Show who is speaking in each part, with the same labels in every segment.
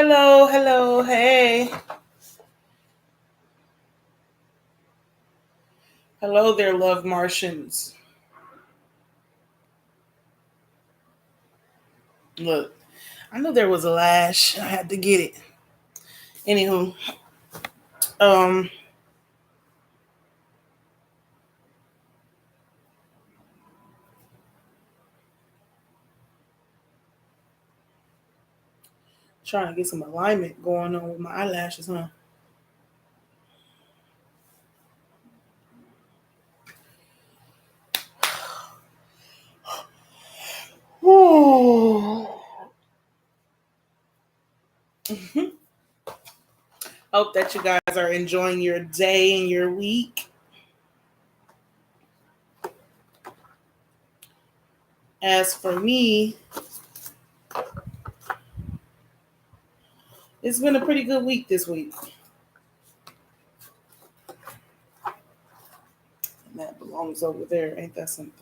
Speaker 1: Hello, hello, hey. Hello there, love Martians. Look, I knew there was a lash. I had to get it. Anywho, um, trying to get some alignment going on with my eyelashes, huh? Hope that you guys are enjoying your day and your week. As for me, it's been a pretty good week this week. And that belongs over there. Ain't that something?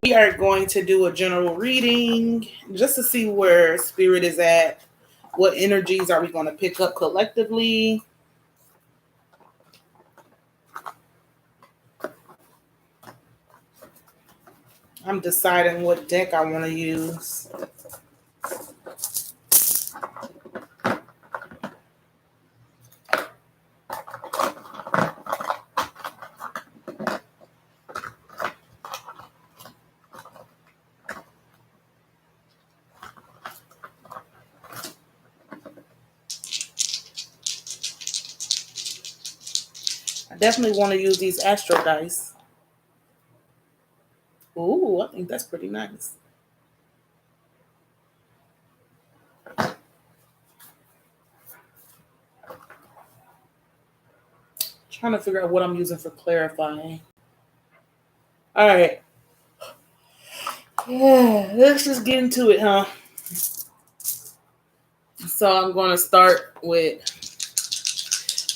Speaker 1: We are going to do a general reading just to see where spirit is at. What energies are we going to pick up collectively? I'm deciding what deck I want to use. I definitely want to use these astro dice. Ooh, I think that's pretty nice. Trying to figure out what I'm using for clarifying. All right. Yeah, let's just get into it, huh? So I'm going to start with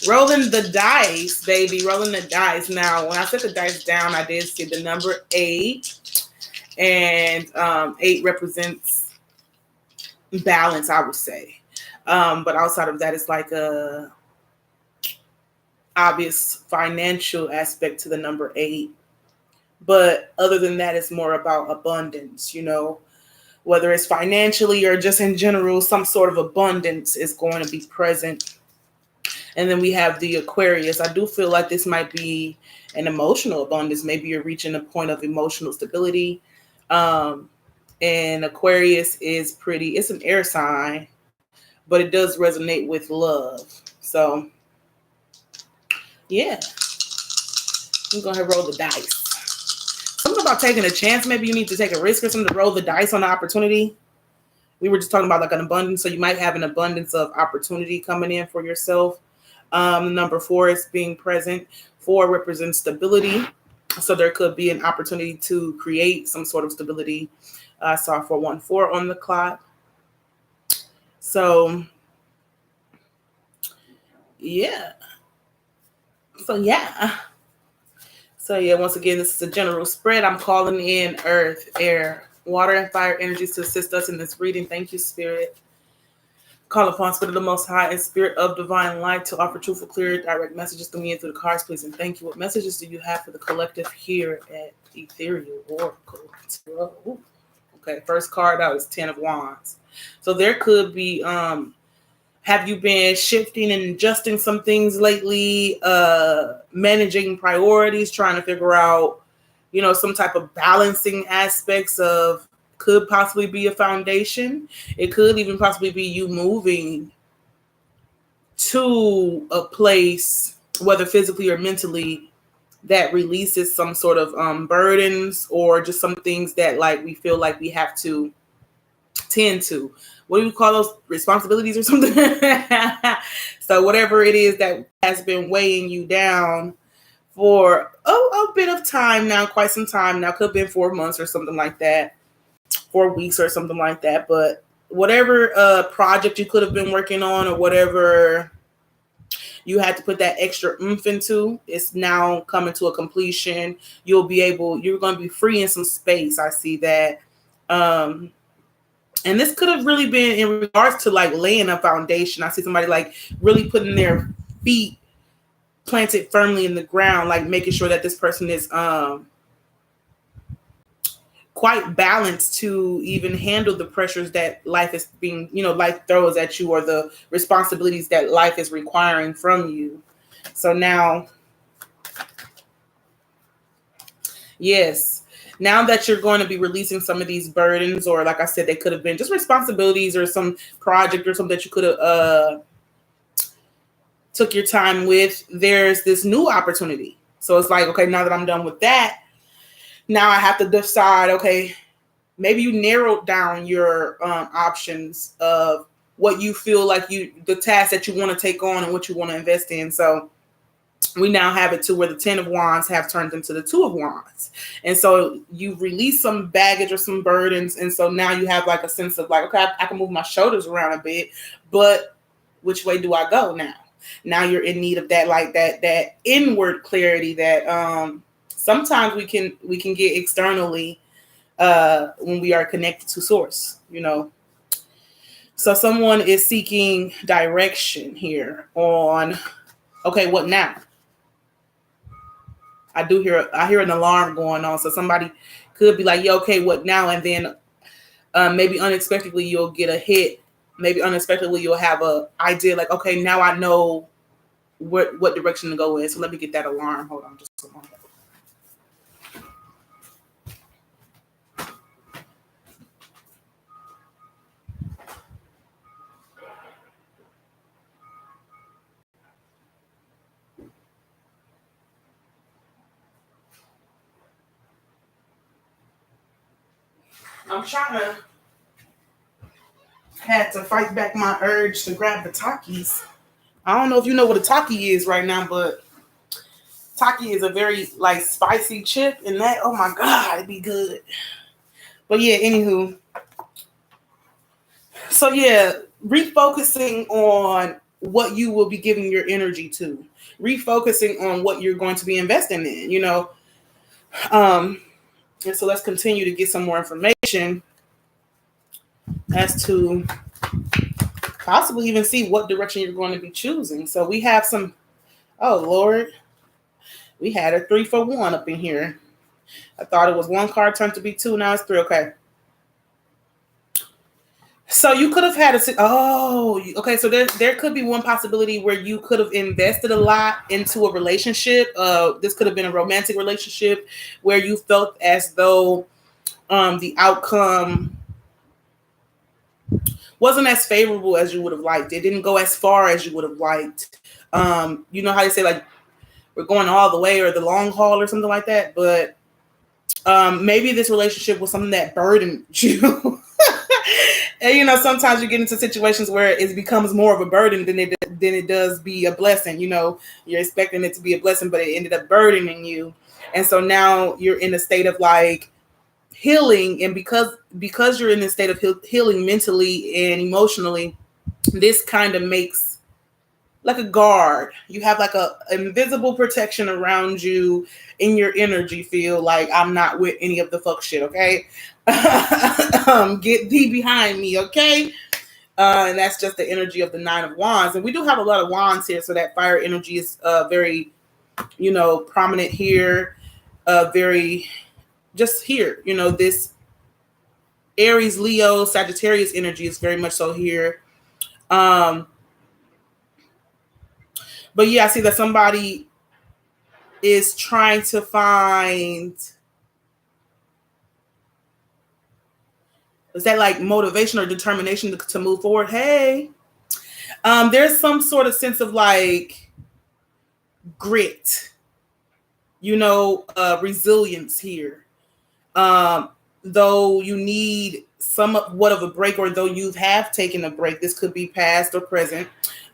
Speaker 1: rolling the dice, baby. Rolling the dice. Now, when I set the dice down, I did see the number 8. And 8 represents balance, I would say. But outside of that, it's like a obvious financial aspect to the number 8. But other than that, it's more about abundance, whether it's financially or just in general, some sort of abundance is going to be present. And then we have the Aquarius. I do feel like this might be an emotional abundance. Maybe you're reaching a point of emotional stability. And Aquarius is it's an air sign, but it does resonate with love. So, yeah. I'm going to go ahead and roll the dice. Something about taking a chance. Maybe you need to take a risk or something to roll the dice on the opportunity. We were just talking about like an abundance. So you might have an abundance of opportunity coming in for yourself. Number 4 is being present. 4 represents stability. So there could be an opportunity to create some sort of stability. I saw 414 on the clock. So, yeah. So, once again, this is a general spread. I'm calling in earth, air, water, and fire energies to assist us in this reading. Thank you, Spirit. Call upon Spirit of the Most High and Spirit of Divine Light to offer truthful, clear, direct messages to me and through the cards, please. And thank you. What messages do you have for the collective here at EtherealOracleLLC? Okay, first card out is 10 of Wands. So there could be, have you been shifting and adjusting some things lately, managing priorities, trying to figure out, some type of balancing aspects of, could possibly be a foundation. It could even possibly be you moving to a place, whether physically or mentally, that releases some sort of burdens or just some things that like we feel like we have to tend to. What do you call those, responsibilities or something? So whatever it is that has been weighing you down for a bit of time now, quite some time now, could have been 4 months or something like that, 4 weeks or something like that. But whatever project you could have been working on or whatever you had to put that extra oomph into. It's now coming to a completion. You're going to be free in some space. I see that. And this could have really been in regards to like laying a foundation. I see somebody like really putting their feet planted firmly in the ground, like making sure that this person is quite balanced to even handle the pressures that life is life throws at you, or the responsibilities that life is requiring from you. So now, yes, now that you're going to be releasing some of these burdens, or like I said, they could have been just responsibilities or some project or something that you could have took your time with, there's this new opportunity. So it's like, okay, now that I'm done with that, now I have to decide, okay, maybe you narrowed down your options of what you feel like the task that you want to take on and what you want to invest in. So we now have it to where the 10 of Wands have turned into the 2 of Wands. And so you've released some baggage or some burdens. And so now you have like a sense of like, okay, I can move my shoulders around a bit, but which way do I go now? Now you're in need of that, like that inward clarity that sometimes we can get externally when we are connected to source, So someone is seeking direction here on, okay, what now? I hear an alarm going on. So somebody could be like, yeah, okay, what now? And then maybe unexpectedly you'll get a hit. Maybe unexpectedly you'll have a idea like, okay, now I know what direction to go in. So let me get that alarm. Hold on just a moment. I'm had to fight back my urge to grab the Takis. I don't know if you know what a Taki is right now, but Taki is a very like spicy chip, and that, oh my God, it'd be good. But yeah, anywho. So yeah, refocusing on what you will be giving your energy to, refocusing on what you're going to be investing in, And so let's continue to get some more information as to possibly even see what direction you're going to be choosing. So we have some, oh Lord, we had a 3 for 1 up in here. I thought it was 1 card turned to be 2. Now it's 3. Okay. So you could have had okay. So there could be one possibility where you could have invested a lot into a relationship. This could have been a romantic relationship where you felt as though the outcome wasn't as favorable as you would have liked. It didn't go as far as you would have liked. You know how they say like we're going all the way or the long haul or something like that. But maybe this relationship was something that burdened you. And sometimes you get into situations where it becomes more of a burden than it does be a blessing. You're expecting it to be a blessing, but it ended up burdening you. And so now you're in a state of like healing, and because you're in a state of healing mentally and emotionally, this kind of makes like a guard. You have like a invisible protection around you in your energy field. Like, I'm not with any of the fuck shit, okay? Get thee behind me, okay? And that's just the energy of the 9 of Wands. And we do have a lot of wands here, so that fire energy is very, prominent here. Very just here, this Aries, Leo, Sagittarius energy is very much so here. But yeah, I see that somebody is trying to find, is that like motivation or determination to move forward? Hey, there's some sort of sense of like grit, resilience here. Though you need somewhat of a break, or though you have taken a break, this could be past or present.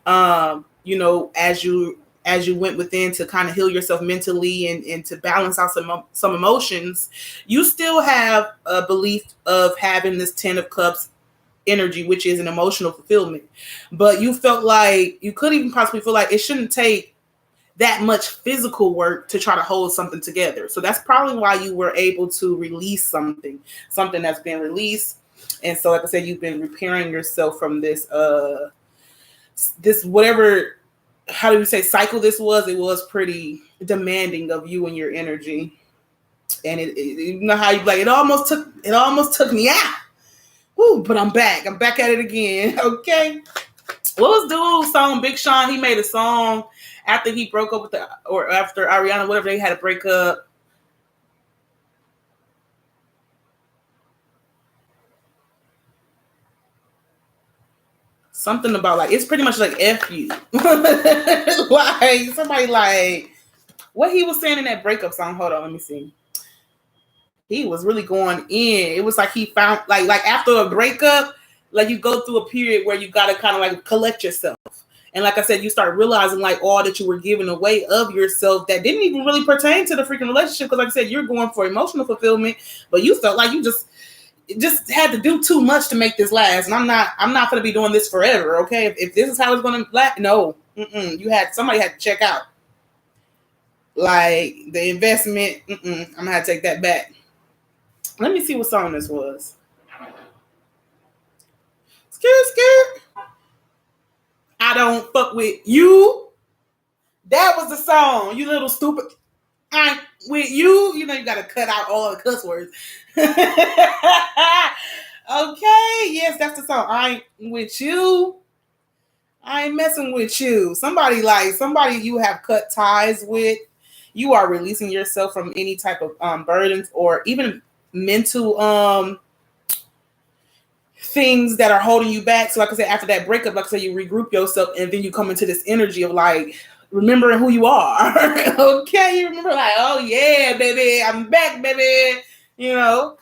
Speaker 1: As you went within to kind of heal yourself mentally and to balance out some emotions, you still have a belief of having this 10 of Cups energy, which is an emotional fulfillment. But you felt like you could even possibly feel like it shouldn't take that much physical work to try to hold something together. So that's probably why you were able to release something that's been released. And so, like I said, you've been repairing yourself from this whatever, how do you say, cycle this was. It was pretty demanding of you and your energy. And it you know how you like, it almost took me out. Woo, but I'm back at it again. Okay. What was dude's song? Big Sean, he made a song after he broke up with after Ariana, whatever, they had a breakup. Something about like, it's pretty much like F you. Like somebody like, what he was saying in that breakup song. Hold on, let me see. He was really going in. It was like he found like after a breakup, like you go through a period where you gotta kind of like collect yourself. And like I said, you start realizing like all that you were giving away of yourself that didn't even really pertain to the freaking relationship. Because like I said, you're going for emotional fulfillment, but you felt like you just had to do too much to make this last. And I'm not going to be doing this forever. Okay. If this is how it's going to last, no, somebody had to check out. Like the investment. I'm going to have to take that back. Let me see what song this was. Skirt. I don't fuck with you. That was the song. You little stupid. I ain't with you. You know you got to cut out all the cuss words. Okay, yes, that's the song. I ain't with you. I ain't messing with you. Somebody you have cut ties with. You are releasing yourself from any type of burdens or even mental things that are holding you back. So like I said, after that breakup, like I said, you regroup yourself and then you come into this energy of like remembering who you are. Okay, you remember like, oh yeah, baby, I'm back, baby. You know,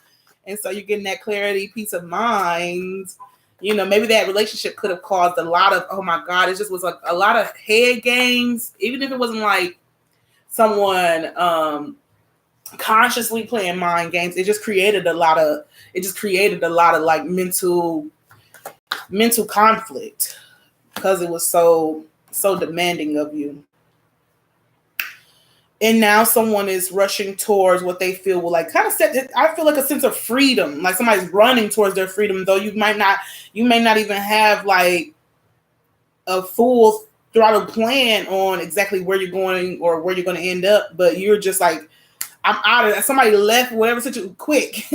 Speaker 1: and so you're getting that clarity, peace of mind. You know, maybe that relationship could have caused a lot of, oh my God, it just was like a lot of head games, even if it wasn't like someone consciously playing mind games. It just created a lot of like mental conflict because it was so demanding of you. And now someone is rushing towards what they feel will like kind of I feel like a sense of freedom, like somebody's running towards their freedom, though you may not even have like a full throttle plan on exactly where you're going or where you're going to end up, but you're just like, I'm out of that. Somebody left whatever situation quick.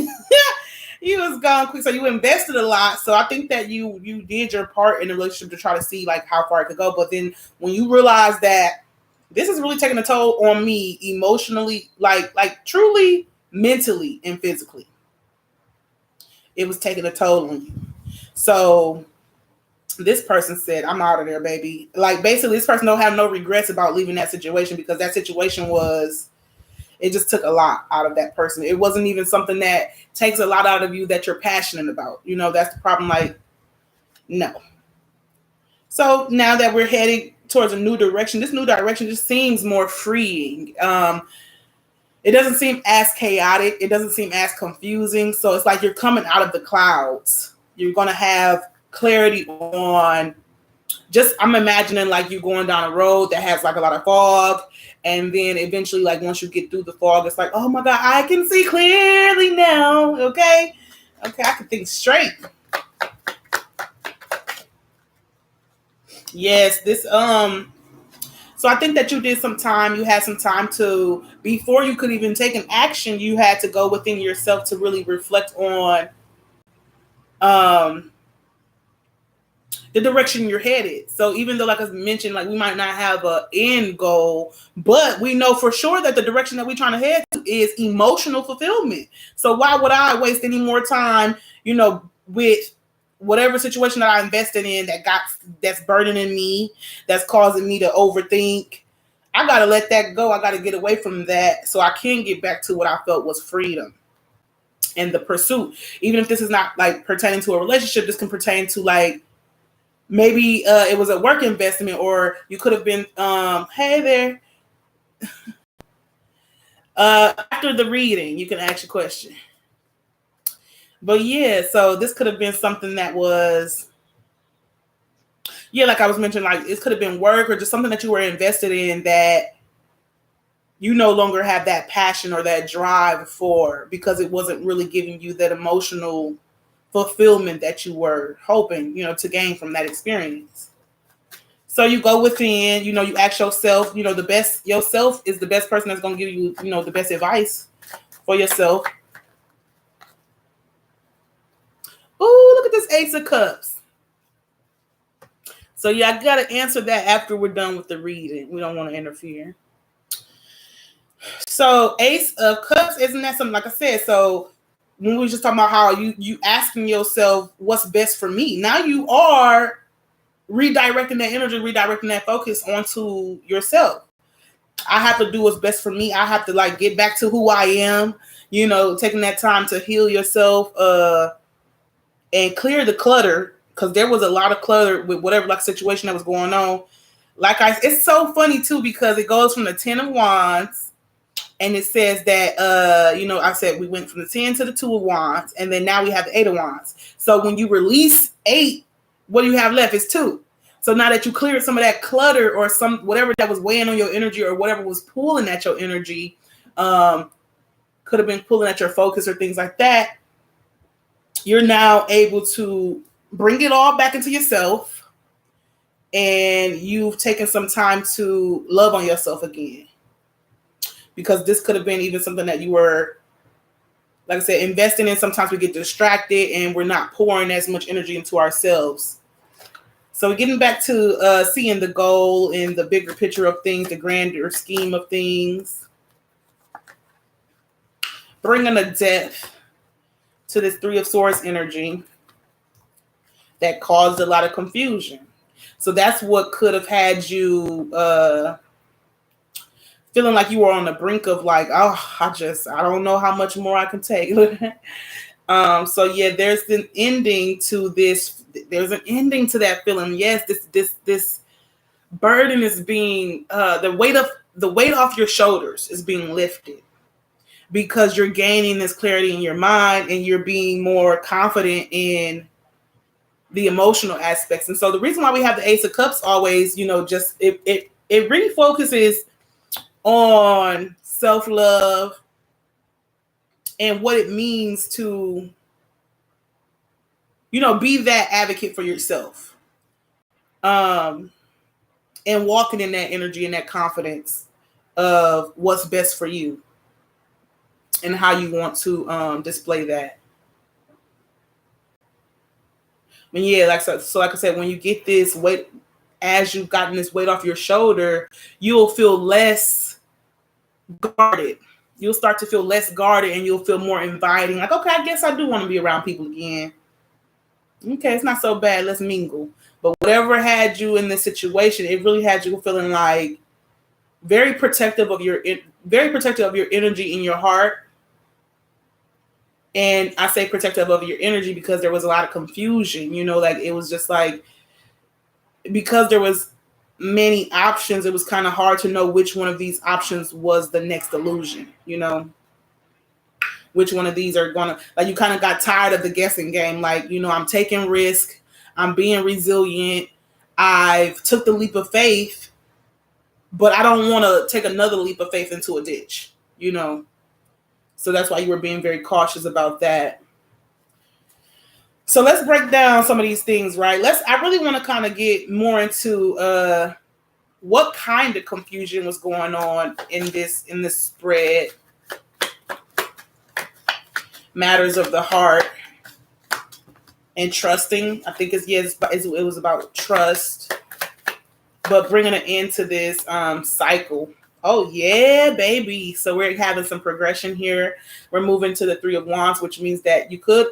Speaker 1: You was gone quick. So you invested a lot. So I think that you did your part in the relationship to try to see like how far it could go. But then when you realize that this is really taking a toll on me emotionally, like truly mentally and physically, it was taking a toll on you. So this person said, I'm out of there, baby. Like basically this person don't have no regrets about leaving that situation because that situation it just took a lot out of that person. It wasn't even something that takes a lot out of you that you're passionate about. You know, that's the problem. Like, no. So now that we're heading towards a new direction, this new direction just seems more freeing. It doesn't seem as chaotic. It doesn't seem as confusing. So it's like you're coming out of the clouds. You're going to have clarity on I'm imagining like you going down a road that has like a lot of fog. And then eventually, like once you get through the fog, it's like, oh my God, I can see clearly now. Okay, I can think straight. Yes, this so I think that you had some time to, before you could even take an action, you had to go within yourself to really reflect on the direction you're headed. So even though, like I mentioned, like we might not have an end goal, but we know for sure that the direction that we're trying to head to is emotional fulfillment. So why would I waste any more time, you know, with whatever situation that I invested in that's burdening me, that's causing me to overthink? I got to let that go. I got to get away from that so I can get back to what I felt was freedom and the pursuit. Even if this is not like pertaining to a relationship, this can pertain to like, maybe it was a work investment, or you could have been, hey there. After the reading, you can ask a question. But yeah, so this could have been something that was, yeah, like I was mentioning, like it could have been work or just something that you were invested in that you no longer have that passion or that drive for, because it wasn't really giving you that emotional fulfillment that you were hoping, to gain from that experience. So you go within, you ask yourself, yourself is the best person that's going to give you, the best advice for yourself. Ooh, look at this Ace of Cups. So yeah, I got to answer that after we're done with the reading. We don't want to interfere. So Ace of Cups, isn't that something, like I said, so when we were just talking about how you asking yourself what's best for me, now you are redirecting that energy, redirecting that focus onto yourself. I have to do what's best for me. I have to get back to who I am, taking that time to heal yourself and clear the clutter, because there was a lot of clutter with whatever situation that was going on. It's so funny too, because it goes from the 10 of Wands. And it says that, I said we went from the 10 to the 2 of Wands, and then now we have the 8 of Wands. So when you release 8, what do you have left is 2. So now that you cleared some of that clutter or whatever that was weighing on your energy or whatever was pulling at your energy, could have been pulling at your focus or things like that, you're now able to bring it all back into yourself, and you've taken some time to love on yourself again. Because this could have been even something that you were, like I said, investing in. Sometimes we get distracted and we're not pouring as much energy into ourselves. So getting back to seeing the goal and the bigger picture of things, the grander scheme of things. Bringing a death to this 3 of Swords energy that caused a lot of confusion. So that's what could have had you feeling like you were on the brink of I don't know how much more I can take. So yeah, there's an ending to this. There's an ending to that feeling. Yes, this burden is being the weight off your shoulders is being lifted, because you're gaining this clarity in your mind and you're being more confident in the emotional aspects. And so the reason why we have the Ace of Cups always, just it really focuses on self-love and what it means to, be that advocate for yourself, and walking in that energy and that confidence of what's best for you and how you want to display that. And yeah, like I said, when you get this weight, as you've gotten this weight off your shoulder, you'll feel less guarded. You'll start to feel less guarded, and you'll feel more inviting. Like, okay, I guess I do want to be around people again. Okay, it's not so bad. Let's mingle. But whatever had you in this situation, it really had you feeling like very protective of your energy in your heart. And I say protective of your energy because there was a lot of confusion. It was just because there was many options, it was kind of hard to know which one of these options was the next illusion, which one of these are gonna, you kind of got tired of the guessing game. I'm taking risk, I'm being resilient, I've took the leap of faith, but I don't want to take another leap of faith into a ditch, so that's why you were being very cautious about that. So let's break down some of these things, right? I really want to kind of get more into what kind of confusion was going on in this spread. Matters of the heart and trusting. I think it was about trust, but bringing an end to this cycle. Oh yeah, baby. So we're having some progression here. We're moving to the 3 of Wands, which means that you could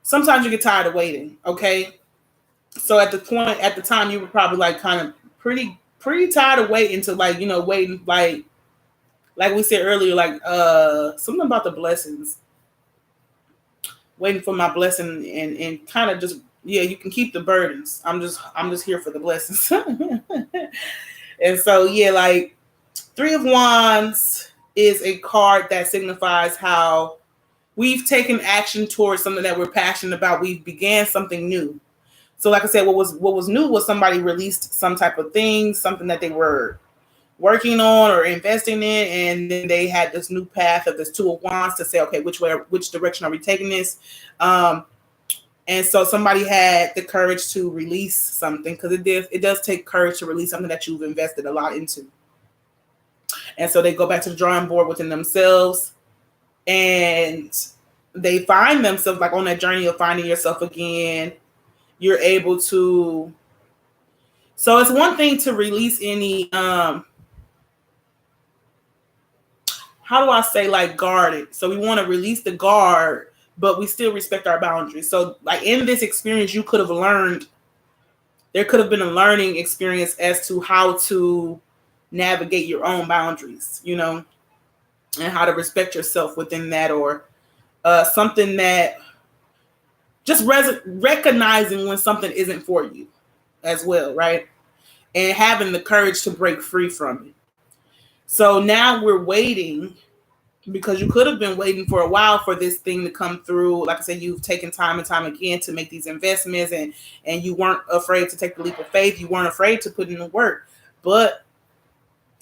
Speaker 1: sometimes you get tired of waiting. Okay. So at the time you were probably kind of pretty tired of waiting to waiting, like we said earlier, something about the blessings, waiting for my blessing, and kind of just, yeah, you can keep the burdens. I'm just here for the blessings. And so, yeah, 3 of Wands, is a card that signifies how we've taken action towards something that we're passionate about. We've began something new. So like I said, what was new was somebody released some type of thing, something that they were working on or investing in, and then they had this new path of this Two of Wands to say, okay, which direction are we taking this? And so somebody had the courage to release something, because it does take courage to release something that you've invested a lot into. And so they go back to the drawing board within themselves, and they find themselves like on that journey of finding yourself again. You're able to. So it's one thing to release any, how do I say, like guarded. So we want to release the guard, but we still respect our boundaries. So like in this experience, you could have learned, there could have been a learning experience as to how to navigate your own boundaries, you know, and how to respect yourself within that, or something that just recognizing when something isn't for you as well, right? And having the courage to break free from it. So now we're waiting, because you could have been waiting for a while for this thing to come through. Like I said, you've taken time and time again to make these investments, and you weren't afraid to take the leap of faith. You weren't afraid to put in the work. But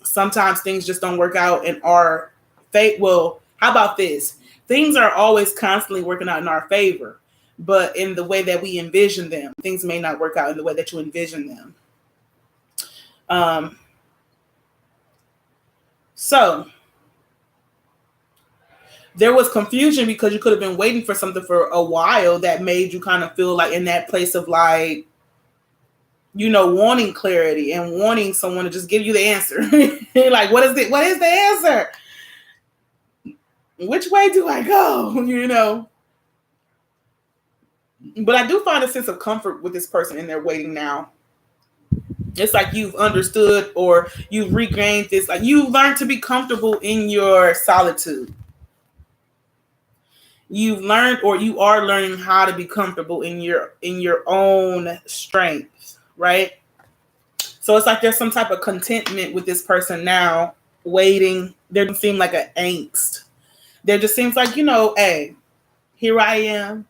Speaker 1: sometimes things just don't work out in our favor. Well, how about this? Things are always constantly working out in our favor, but in the way that we envision them, things may not work out in the way that you envision them. So there was confusion because you could have been waiting for something for a while that made you kind of feel like in that place of like, you know, wanting clarity and wanting someone to just give you the answer. Like, what is it? What is the answer? Which way do I go? You know? But I do find a sense of comfort with this person in their waiting now. It's like you've understood, or you've regained this, like you learned to be comfortable in your solitude. You've learned, or you are learning how to be comfortable in your own strength, right? So it's like there's some type of contentment with this person now, waiting. There doesn't seem like an angst. There just seems like, you know, hey, here I am.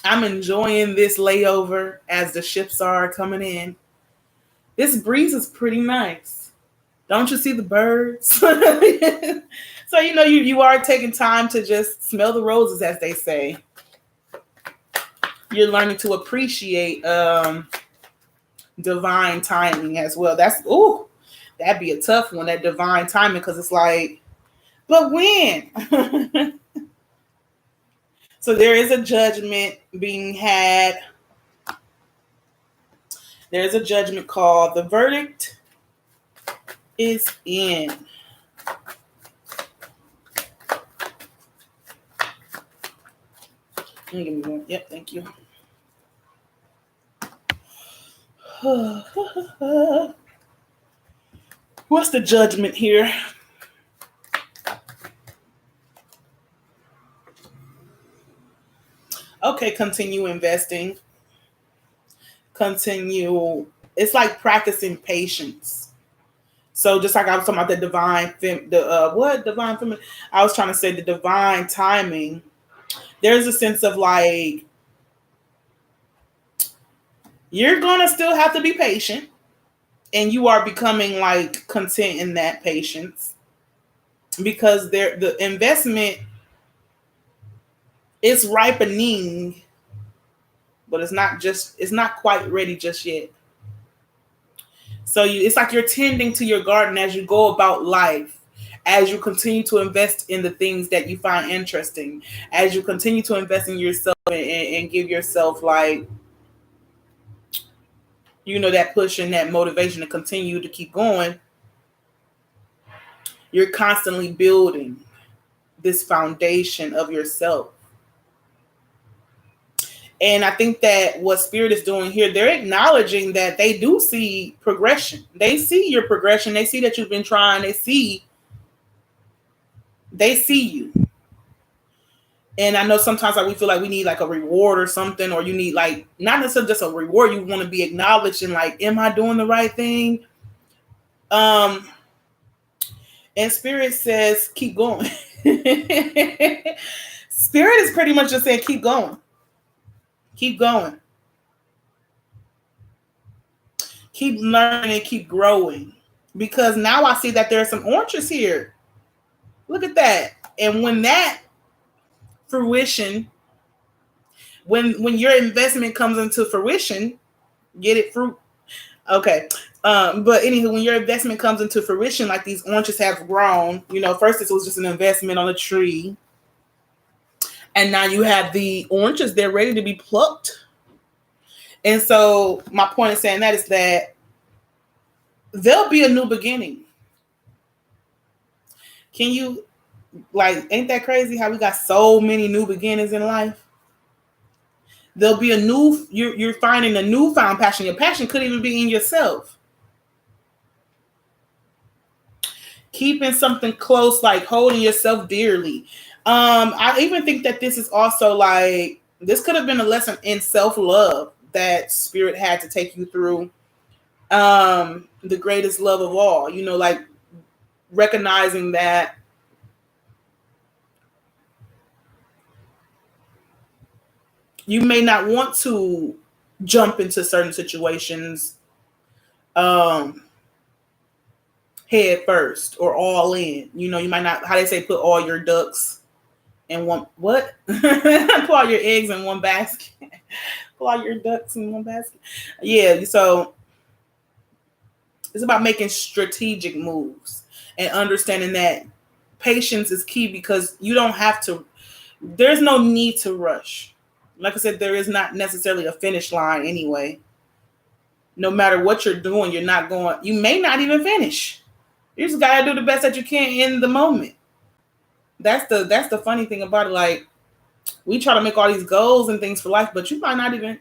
Speaker 1: I'm enjoying this layover as the ships are coming in. This breeze is pretty nice. Don't you see the birds? So, you know, you are taking time to just smell the roses, as they say. You're learning to appreciate divine timing as well. That'd be a tough one, that divine timing, because it's like, but when? So there is a judgment being had. There's a judgment called. The verdict is in. Give me one. Yep, thank you. What's the judgment here? Okay, continue investing. Continue. It's like practicing patience. So just like I was talking about the divine feminine, I was trying to say the divine timing. There's a sense of like, you're gonna still have to be patient, and you are becoming like content in that patience, because the investment is ripening, but it's not quite ready just yet. So it's like you're tending to your garden as you go about life, as you continue to invest in the things that you find interesting, as you continue to invest in yourself and give yourself, like, you know, that push and that motivation to continue to keep going. You're constantly building this foundation of yourself. And I think that what Spirit is doing here, they're acknowledging that they do see progression. They see your progression. They see that you've been trying. They see you. And I know sometimes like we feel like we need like a reward or something, or you need like, not necessarily just a reward. You want to be acknowledged and like, am I doing the right thing? And Spirit says, keep going. Spirit is pretty much just saying, keep going. Keep going. Keep learning, keep growing. Because now I see that there are some oranges here. Look at that. And when that fruition, when your investment comes into fruition, get it fruit. Okay. But anywho, when your investment comes into fruition, like these oranges have grown, first it was just an investment on a tree. And now you have the oranges, they're ready to be plucked. And so my point in saying that is that there'll be a new beginning. Can you, ain't that crazy how we got so many new beginnings in life? There'll be a new, you're finding a newfound passion. Your passion could even be in yourself. Keeping something close, like holding yourself dearly. I even think that this is also this could have been a lesson in self-love that Spirit had to take you through. The greatest love of all, recognizing that you may not want to jump into certain situations head first or all in. You might not, how they say, put all your ducks in one, what? Put all your eggs in one basket. Put all your ducks in one basket. Yeah, so it's about making strategic moves and understanding that patience is key, because you don't have to, there's no need to rush. Like I said, there is not necessarily a finish line anyway. No matter what you're doing, you may not even finish. You just gotta do the best that you can in the moment. That's the funny thing about it. We try to make all these goals and things for life, but you might not even,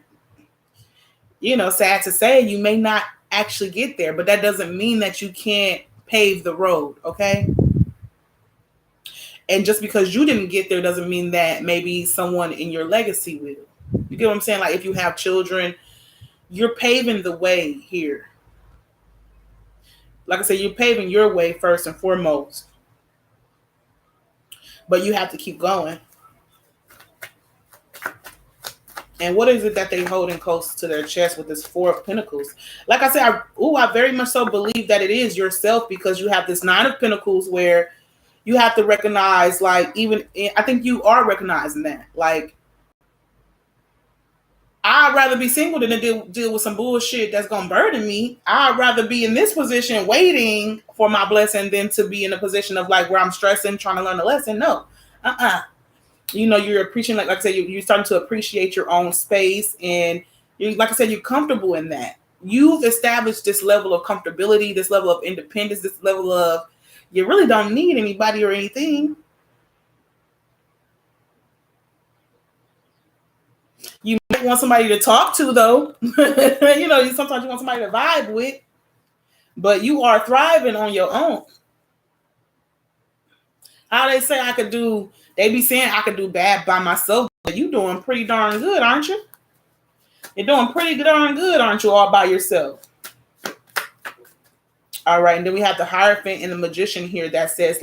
Speaker 1: sad to say, you may not actually get there, but that doesn't mean that you can't pave the road, okay? And just because you didn't get there doesn't mean that maybe someone in your legacy will. You get what I'm saying? If you have children, you're paving the way here. Like I said, you're paving your way first and foremost. But you have to keep going. And what is it that they holding close to their chest with this Four of Pentacles? Like I said, I very much so believe that it is yourself, because you have this Nine of Pentacles where you have to recognize, I think you are recognizing that. I'd rather be single than to deal with some bullshit that's going to burden me. I'd rather be in this position waiting for my blessing than to be in a position of where I'm stressing, trying to learn a lesson. No. You're appreciating, like I said, you're starting to appreciate your own space, and like I said, you're comfortable in that. You've established this level of comfortability, this level of independence, this level of, you really don't need anybody or anything. You might want somebody to talk to, though. Sometimes you want somebody to vibe with, but you are thriving on your own. How they say they be saying I could do bad by myself, but you doing pretty darn good, aren't you? You're doing pretty darn good, aren't you, all by yourself? All right, and then we have the Hierophant and the Magician here that says,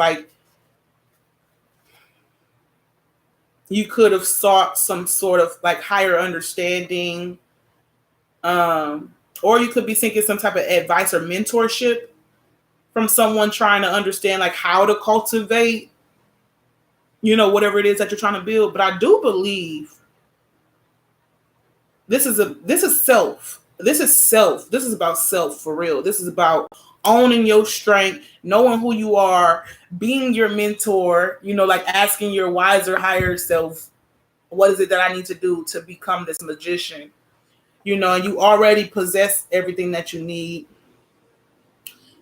Speaker 1: you could have sought some sort of higher understanding, or you could be seeking some type of advice or mentorship from someone trying to understand how to cultivate, whatever it is that you're trying to build. But I do believe this is self. This is about self for real. This is about owning your strength, knowing who you are, being your mentor, asking your wiser, higher self, what is it that I need to do to become this magician? And you already possess everything that you need.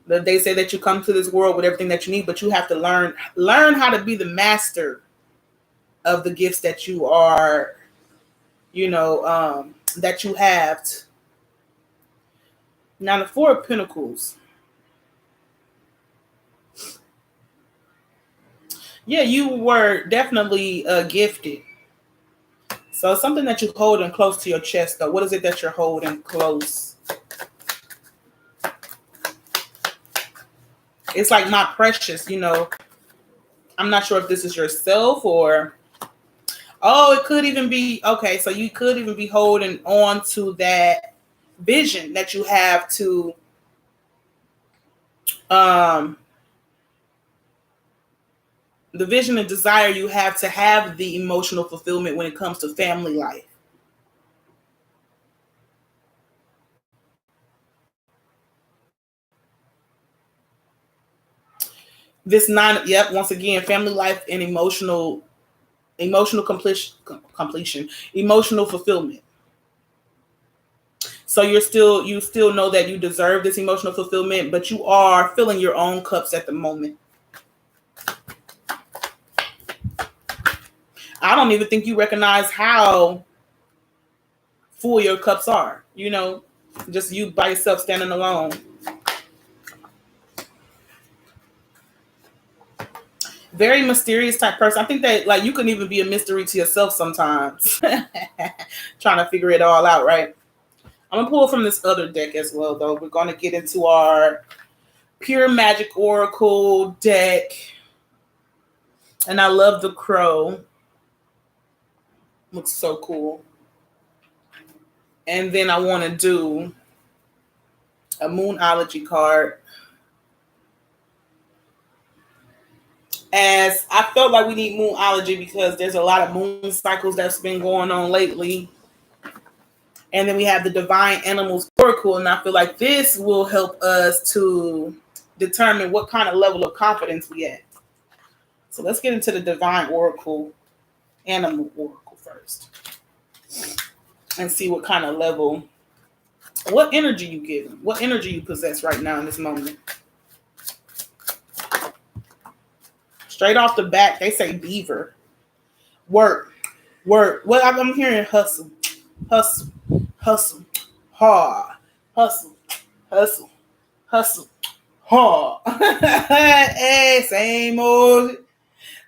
Speaker 1: They say that you come to this world with everything that you need, but you have to learn how to be the master of the gifts that you are, that you have. Now, the Four of Pentacles. Yeah, you were definitely gifted. So something that you're holding close to your chest, though. What is it that you're holding close? It's like my precious, you know. I'm not sure if this is yourself or, oh, it could even be, okay, so you could even be holding on to that vision that you have to, the vision and desire you have to have the emotional fulfillment when it comes to family life. This 9, yep, once again, family life and emotional completion, emotional fulfillment. So you still know that you deserve this emotional fulfillment, but you are filling your own cups at the moment. I don't even think you recognize how full your cups are, you know, just you by yourself standing alone. Very mysterious type person. I think that like you can even be a mystery to yourself sometimes. Trying to figure it all out, right? I'm gonna pull from this other deck as well, though. We're gonna get into our Pure Magic Oracle deck. And I love the crow. Looks so cool. And then I want to do a Moonology card. As I felt like we need Moonology because there's a lot of moon cycles that's been going on lately. And then we have the Divine Animals Oracle. And I feel like this will help us to determine what kind of level of confidence we at. So let's get into the Divine Oracle, Animal Oracle first. And see what kind of level, what energy you give, what energy you possess right now in this moment. Straight off the bat, they say beaver. Work. Well, I'm hearing hustle, hard, hustle, hard. Hey, same old,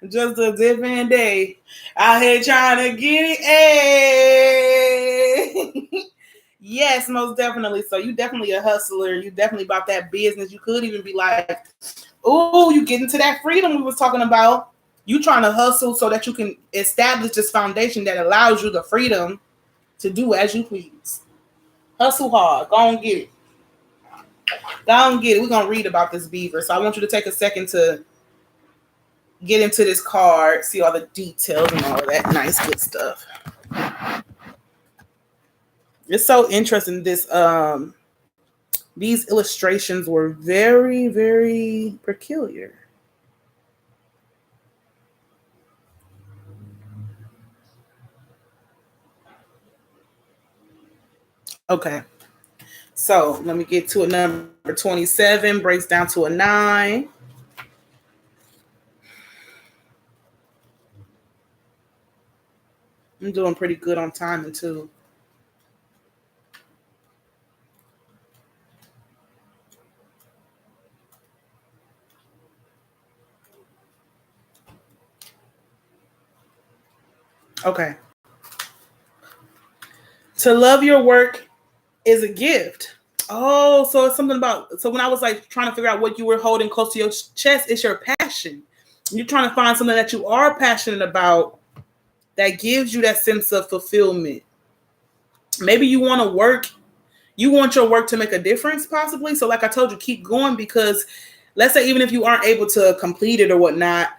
Speaker 1: just a different day. Out here trying to get it. Hey. Yes, most definitely. So you definitely a hustler. You definitely about that business. You could even be like, oh, you get into that freedom we was talking about. You trying to hustle so that you can establish this foundation that allows you the freedom to do as you please. Hustle hard. Go on, get it. Go on, get it. We're going to read about this beaver. So I want you to take a second to get into this card, see all the details and all of that nice, good stuff. It's so interesting. These illustrations were very, very peculiar. Okay. So let me get to a number 27, breaks down to a 9. I'm doing pretty good on timing too. Okay. To love your work is a gift. Oh, so it's something about, so when I was like trying to figure out what you were holding close to your chest, it's your passion. You're trying to find something that you are passionate about that gives you that sense of fulfillment. Maybe you want to work, you want your work to make a difference possibly. So like I told you, keep going, because let's say even if you aren't able to complete it or whatnot,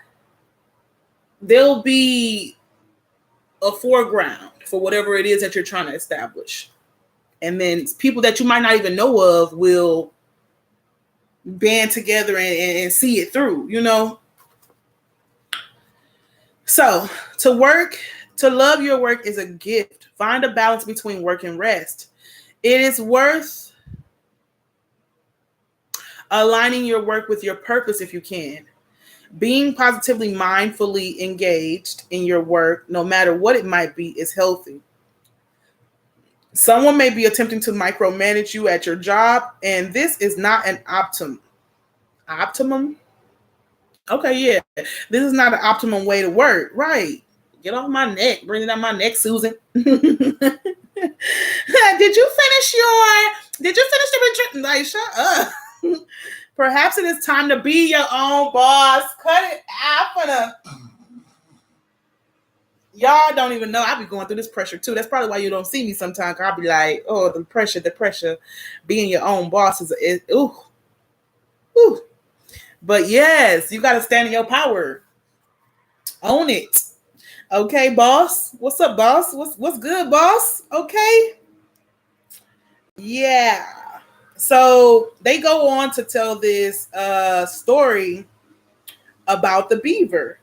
Speaker 1: there'll be a foreground for whatever it is that you're trying to establish. And then people that you might not even know of will band together and see it through, you know? So to love your work is a gift. Find a balance between work and rest. It is worth aligning your work with your purpose if you can. Being positively, mindfully engaged in your work, no matter what it might be, is healthy. Someone may be attempting to micromanage you at your job, and this is not an optimum. Okay, yeah. This is not an optimum way to work. Right. Get off my neck. Bring it down my neck, Susan. Did you finish the like, shut up. Perhaps it is time to be your own boss. Cut it out. Y'all don't even know. I be going through this pressure too. That's probably why you don't see me sometimes. I'll be like, oh, the pressure. Being your own boss is ooh. But yes, you got to stand in your power. Own it. Okay, boss. What's up, boss? What's good, boss? Okay. Yeah. So they go on to tell this story about the beaver.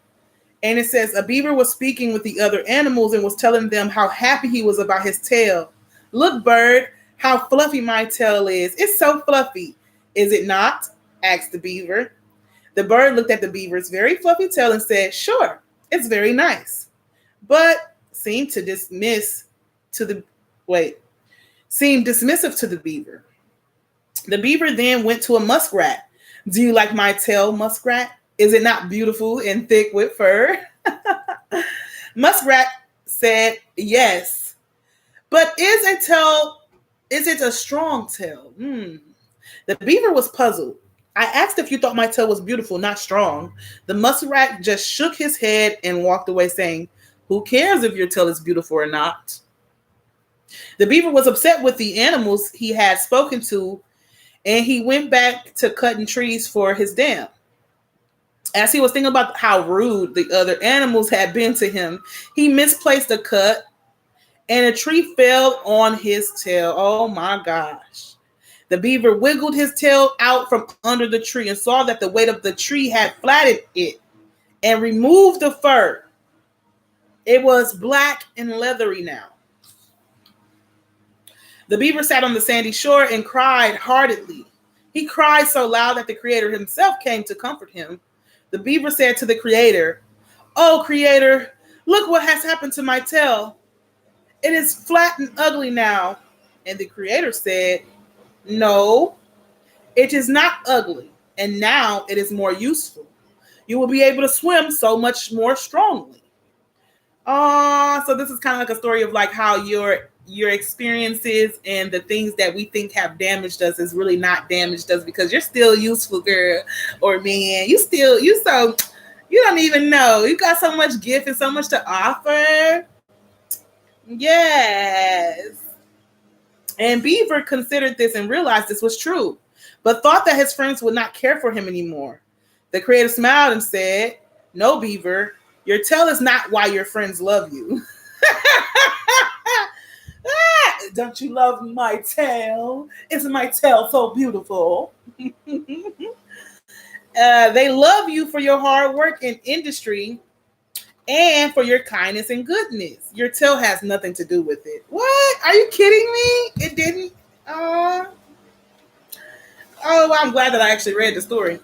Speaker 1: And it says, a beaver was speaking with the other animals and was telling them how happy he was about his tail. Look, bird, how fluffy my tail is. It's so fluffy. Is it not? Asked the beaver. The bird looked at the beaver's very fluffy tail and said, sure, it's very nice. But seemed dismissive to the beaver. The beaver then went to a muskrat. Do you like my tail, muskrat? Is it not beautiful and thick with fur? Muskrat said, yes. But is it a strong tail? The beaver was puzzled. I asked if you thought my tail was beautiful, not strong. The muskrat just shook his head and walked away saying, who cares if your tail is beautiful or not? The beaver was upset with the animals he had spoken to, and he went back to cutting trees for his dam. As he was thinking about how rude the other animals had been to him, he misplaced a cut and a tree fell on his tail. Oh my gosh. The beaver wiggled his tail out from under the tree and saw that the weight of the tree had flattened it and removed the fur. It was black and leathery now. The beaver sat on the sandy shore and cried heartedly. He cried so loud that the creator himself came to comfort him. The beaver said to the creator, oh, creator, look what has happened to my tail. It is flat and ugly now. And the creator said, no, it is not ugly. And now it is more useful. You will be able to swim so much more strongly. So this is kind of like a story of like how your experiences and the things that we think have damaged us is really not damaged us, because you're still useful, girl or man. You don't even know. You got so much gift and so much to offer. Yes. And Beaver considered this and realized this was true, but thought that his friends would not care for him anymore. The creator smiled and said, no, Beaver, your tail is not why your friends love you. Don't you love my tail? Isn't my tail so beautiful? They love you for your hard work in industry and for your kindness and goodness. Your tail has nothing to do with it. What? Are you kidding me? It didn't? Oh, I'm glad that I actually read the story.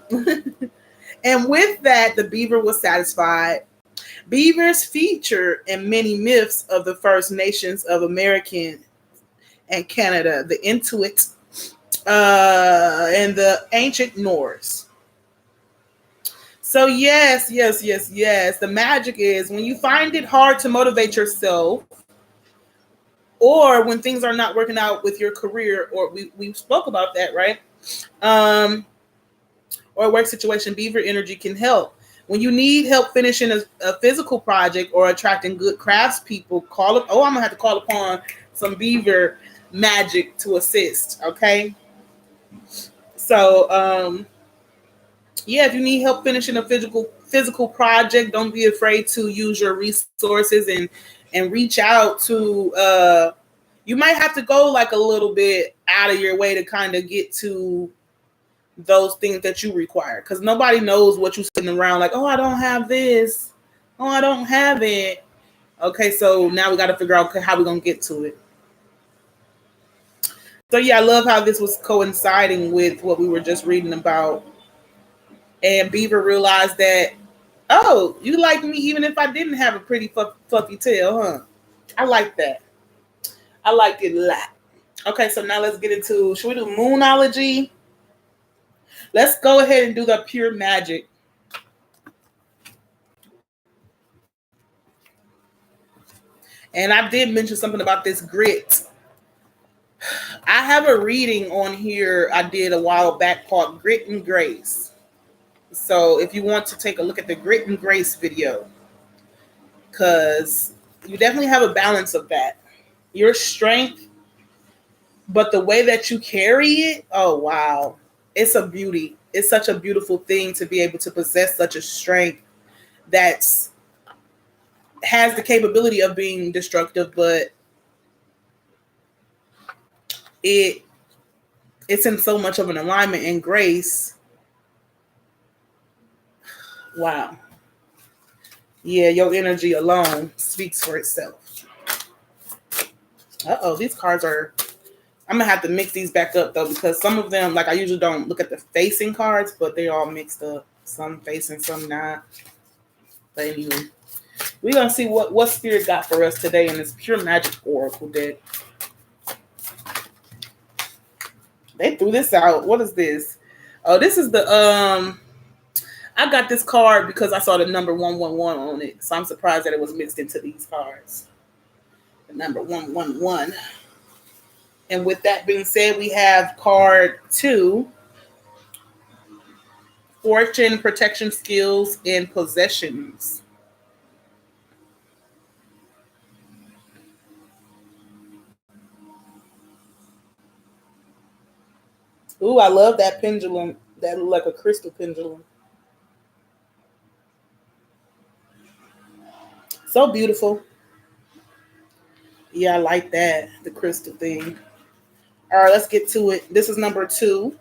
Speaker 1: And with that, the beaver was satisfied. Beavers feature in many myths of the First Nations of America and Canada, the Inuit, and the ancient Norse. So yes. The magic is when you find it hard to motivate yourself, or when things are not working out with your career, or we spoke about that, right? Or a work situation, Beaver Energy can help. When you need help finishing a physical project or attracting good craftspeople, call it. Oh, I'm gonna have to call upon some Beaver magic to assist. Okay. So, if you need help finishing a physical project, don't be afraid to use your resources and reach out to. You might have to go like a little bit out of your way to kind of get to those things that you require, because nobody knows what you're sitting around like, oh, I don't have this, oh, I don't have it. Okay, so now we got to figure out how we're gonna get to it. So I love how this was coinciding with what we were just reading about. And Beaver realized that, oh, you like me even if I didn't have a pretty fluffy tail, huh? I like that. I like it a lot. Okay, so now let's get into, should we do Moonology? Let's go ahead and do the pure magic. And I did mention something about this grit. I have a reading on here I did a while back called Grit and Grace. So if you want to take a look at the Grit and Grace video, because you definitely have a balance of that. Your strength, but the way that you carry it, oh wow. It's a beauty. It's such a beautiful thing to be able to possess such a strength that's has the capability of being destructive, but it's in so much of an alignment and grace. Wow. Yeah, your energy alone speaks for itself. These cards are... I'm going to have to mix these back up, though, because some of them, like I usually don't look at the facing cards, but they're all mixed up. Some facing, some not. But anyway, we're going to see what Spirit got for us today in this Pure Magic Oracle deck. They threw this out. What is this? Oh, this is the... I got this card because I saw the number 111 on it. So I'm surprised that it was mixed into these cards. The number 111. And with that being said, we have card 2, Fortune, Protection Skills, and Possessions. Ooh, I love that pendulum. That look like a crystal pendulum. So beautiful. Yeah, I like that. The crystal thing. All right, let's get to it. This is number 2.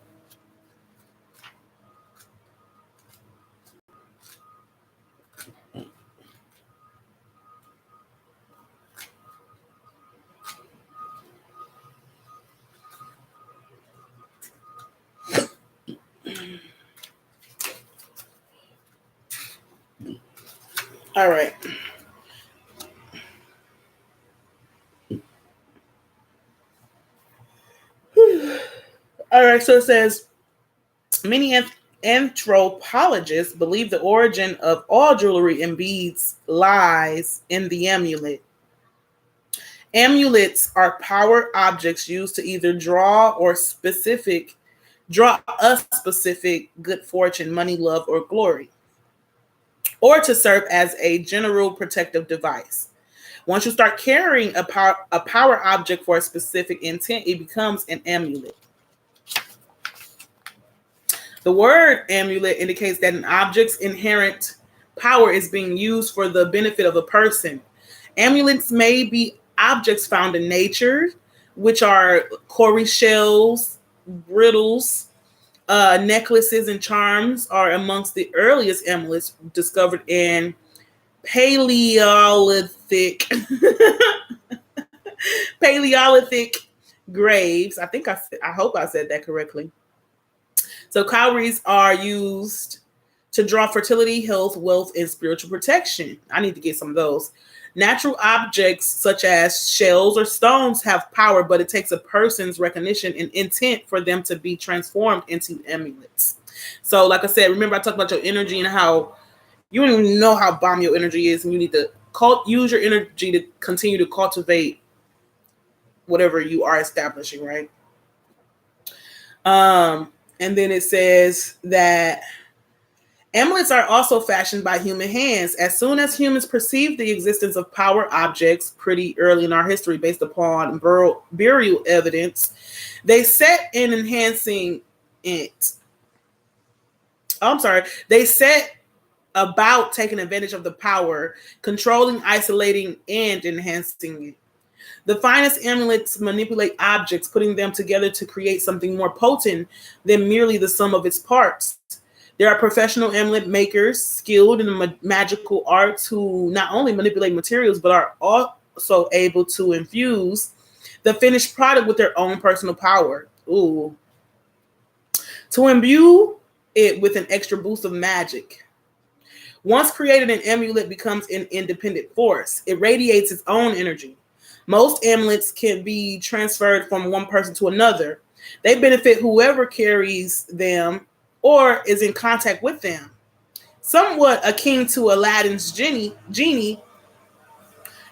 Speaker 1: All right. All right, so it says, many anthropologists believe the origin of all jewelry and beads lies in the amulet. Amulets are power objects used to either draw a specific good fortune, money, love, or glory, or to serve as a general protective device. Once you start carrying a power object for a specific intent, it becomes an amulet. The word amulet indicates that an object's inherent power is being used for the benefit of a person. Amulets may be objects found in nature, which are cowrie shells, brittles, necklaces, and charms are amongst the earliest amulets discovered in Paleolithic graves. I hope I said that correctly. So cowries are used to draw fertility, health, wealth, and spiritual protection. I need to get some of those. Natural objects such as shells or stones have power, but it takes a person's recognition and intent for them to be transformed into amulets. So like I said, remember I talked about your energy and how you don't even know how bomb your energy is, and you need to use your energy to continue to cultivate whatever you are establishing, right? And then it says that amulets are also fashioned by human hands. As soon as humans perceived the existence of power objects pretty early in our history based upon burial evidence, they set in enhancing it. They set about taking advantage of the power, controlling, isolating, and enhancing it. The finest amulets manipulate objects, putting them together to create something more potent than merely the sum of its parts. There are professional amulet makers skilled in the magical arts who not only manipulate materials, but are also able to infuse the finished product with their own personal power. Ooh. To imbue it with an extra boost of magic. Once created, an amulet becomes an independent force. It radiates its own energy. Most amulets can be transferred from one person to another. They benefit whoever carries them or is in contact with them. Somewhat akin to Aladdin's genie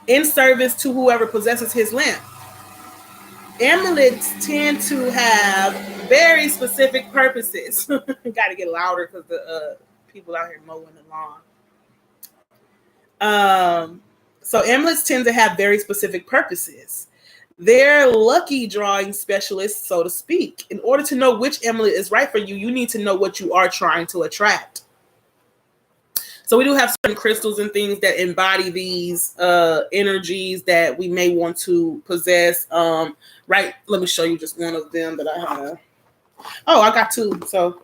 Speaker 1: in service to whoever possesses his lamp. amulets tend to have very specific purposes. Got to get louder because the people out here mowing the lawn. So amulets tend to have very specific purposes. They're lucky drawing specialists, so to speak. In order to know which amulet is right for you, you need to know what you are trying to attract. So we do have certain crystals and things that embody these energies that we may want to possess. Right, let me show you just one of them that I have. Oh, I got two. So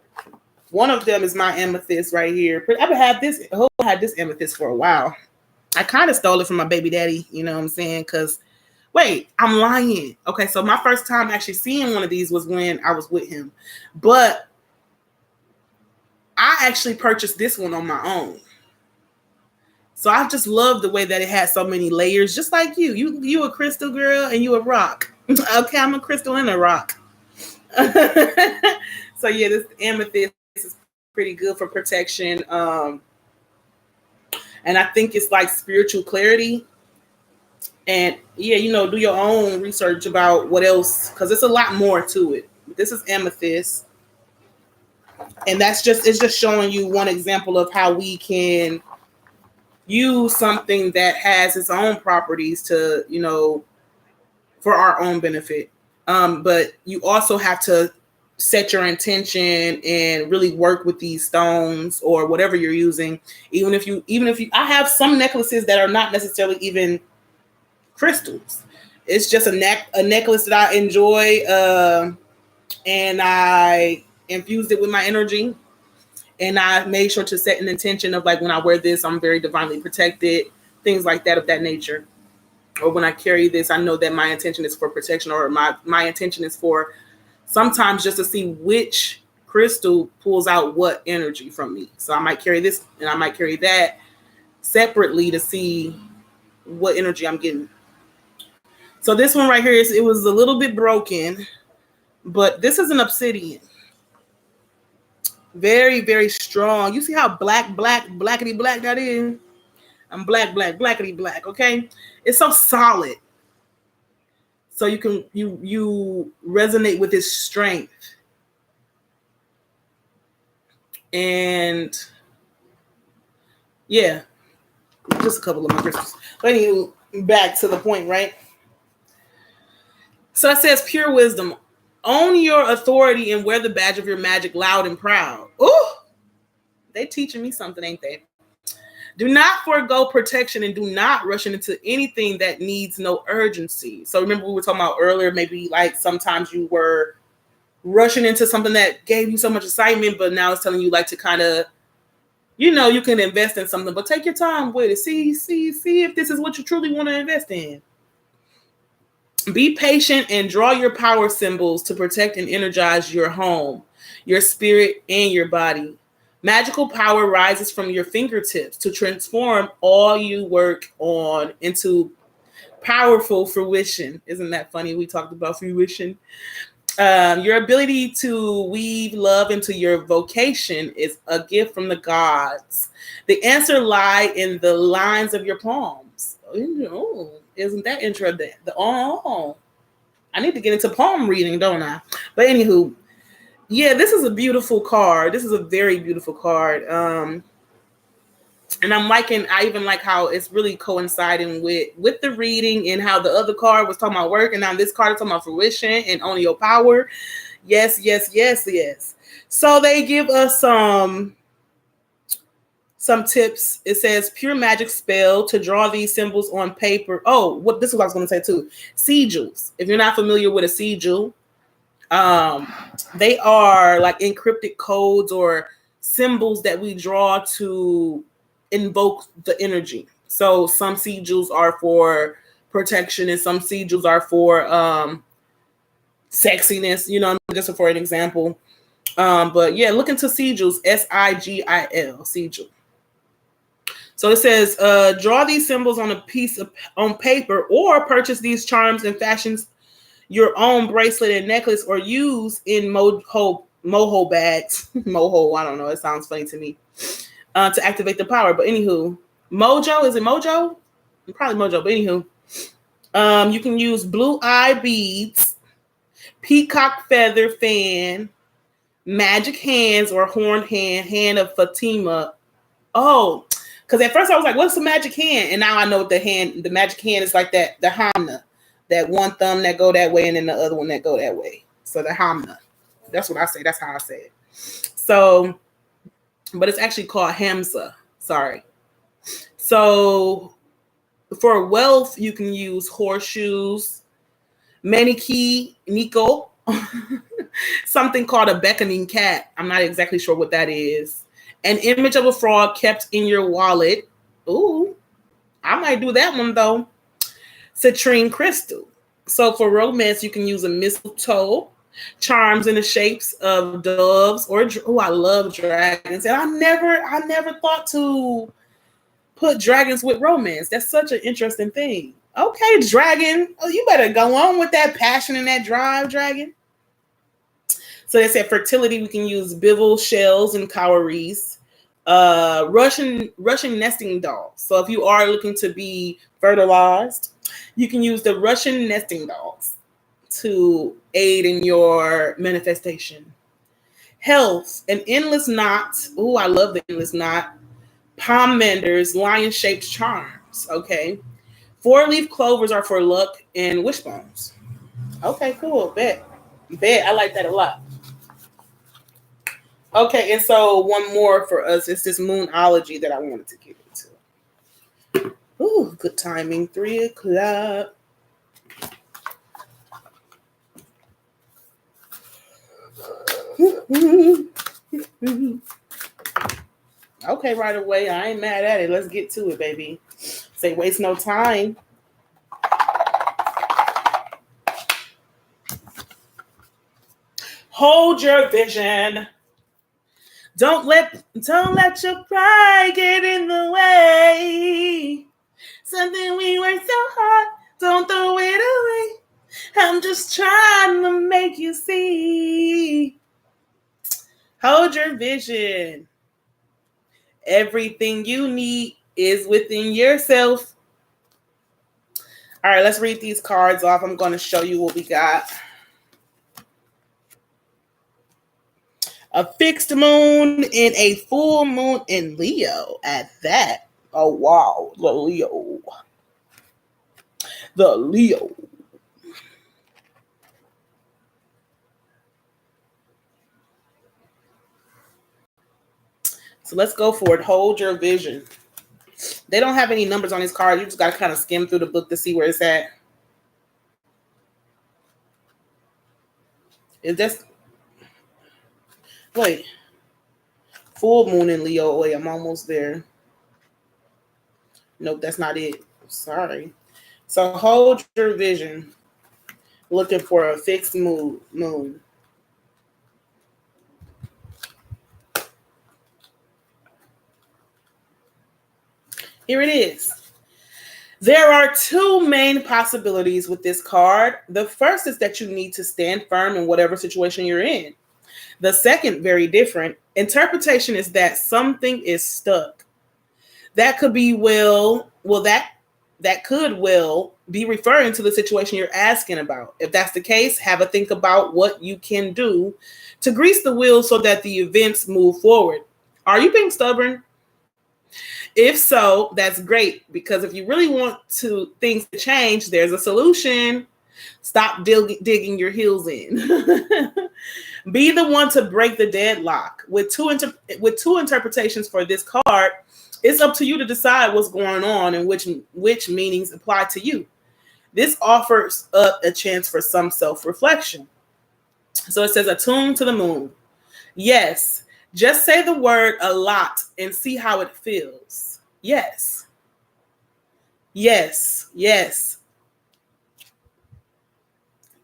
Speaker 1: one of them is my amethyst right here. I've had this amethyst for a while. I kind of stole it from my baby daddy, you know what I'm saying? Because, wait, I'm lying. Okay, so my first time actually seeing one of these was when I was with him. But I actually purchased this one on my own. So I just love the way that it has so many layers, just like you. You a crystal girl and you a rock. Okay, I'm a crystal and a rock. So yeah, this amethyst is pretty good for protection. And I think it's like spiritual clarity. And yeah, do your own research about what else, because it's a lot more to it. This is amethyst. And it's just showing you one example of how we can use something that has its own properties to, for our own benefit. But you also have to set your intention and really work with these stones or whatever you're using. Even if you, I have some necklaces that are not necessarily even crystals. It's just a necklace that I enjoy. And I infused it with my energy. And I made sure to set an intention of like, when I wear this, I'm very divinely protected, things like that of that nature. Or when I carry this, I know that my intention is for protection, or my intention is for sometimes just to see which crystal pulls out what energy from me. So I might carry this and I might carry that separately to see what energy I'm getting. So this one right here, it was a little bit broken, but this is an obsidian. Very, very strong. You see how blackety black that is? I'm blackety black, okay? It's so solid. So you resonate with its strength. And yeah, just a couple of my crystals. But anyway, back to the point, right? So it says pure wisdom. Own your authority and wear the badge of your magic loud and proud. Ooh, they teaching me something, ain't they? Do not forego protection and do not rush into anything that needs no urgency. So remember we were talking about earlier, maybe like sometimes you were rushing into something that gave you so much excitement, but now it's telling you like to kind of, you can invest in something, but take your time with it. See if this is what you truly want to invest in. Be patient and draw your power symbols to protect and energize your home, your spirit, and your body. Magical power rises from your fingertips to transform all you work on into powerful fruition. Isn't that funny? We talked about fruition. Your ability to weave love into your vocation is a gift from the gods. The answer lies in the lines of your palms. Oh, isn't that interesting? I need to get into palm reading, don't I? But anywho, yeah, this is a beautiful card. This is a very beautiful card. And I even like how it's really coinciding with the reading and how the other card was talking about work, and now this card is talking about fruition and owning your power. Yes. So they give us some tips. It says pure magic spell to draw these symbols on paper. Oh, this is what I was going to say too. Sigils. If you're not familiar with a sigil, they are like encrypted codes or symbols that we draw to invoke the energy. So some sigils are for protection and some sigils are for sexiness, just for an example. But yeah, look into sigils, S-I-G-I-L, sigil. So it says, draw these symbols on on paper or purchase these charms and fashions your own bracelet and necklace or use in moho bags. Moho, I don't know. It sounds funny to me. To activate the power. But anywho, mojo, is it mojo? Probably mojo, but anywho. You can use blue eye beads peacock feather fan, magic hands or horned hand of Fatima. Oh, because at first I was like, what's the magic hand? And now I know the magic hand is like that, the Hamna, that one thumb that go that way and then the other one that go that way. So the Hamna. That's what I say. That's how I say it. So, but it's actually called Hamza. Sorry. So for wealth, you can use horseshoes, Maniki, Nico, something called a beckoning cat. I'm not exactly sure what that is. An image of a frog kept in your wallet. Ooh, I might do that one though. Citrine crystal. So for romance, you can use a mistletoe, charms in the shapes of doves or I love dragons. And I never thought to put dragons with romance. That's such an interesting thing. Okay, dragon. Oh, you better go on with that passion and that drive, dragon. So they said fertility, we can use bival shells and cowries. Russian nesting dolls. So if you are looking to be fertilized, you can use the Russian nesting dolls to aid in your manifestation. Health, an endless knot. Oh, I love the endless knot. Palm menders, lion-shaped charms. Okay. 4-leaf clovers are for luck and wishbones. Okay, cool. Bet. I like that a lot. Okay, and so one more for us. It's this moonology that I wanted to get into. Ooh, good timing. 3 o'clock. Okay, right away. I ain't mad at it. Let's get to it, baby. Say waste no time. Hold your vision. Don't let your pride get in the way. Something we work so hard, don't throw it away. I'm just trying to make you see. Hold your vision. Everything you need is within yourself. All right, let's read these cards off. I'm going to show you what we got. A fixed moon and a full moon in Leo at that. Oh, wow. The Leo. So let's go for it. Hold your vision. They don't have any numbers on this card. You just got to kind of skim through the book to see where it's at. Is this... Wait. Full moon in Leo. Wait, I'm almost there. Nope, that's not it. Sorry. So hold your vision. Looking for a fixed moon. Here it is. There are 2 main possibilities with this card. The first is that you need to stand firm in whatever situation you're in. The second, very different, interpretation is that something is stuck. That could be that could be referring to the situation you're asking about. If that's the case, have a think about what you can do to grease the wheel so that the events move forward. Are you being stubborn? If so, that's great, because if you really want things to change, there's a solution. Stop digging your heels in. Be the one to break the deadlock. With two interpretations for this card, it's up to you to decide what's going on and which meanings apply to you. This offers up a chance for some self-reflection. So it says, attuned to the moon. Yes. Just say the word a lot and see how it feels. Yes. Yes. Yes.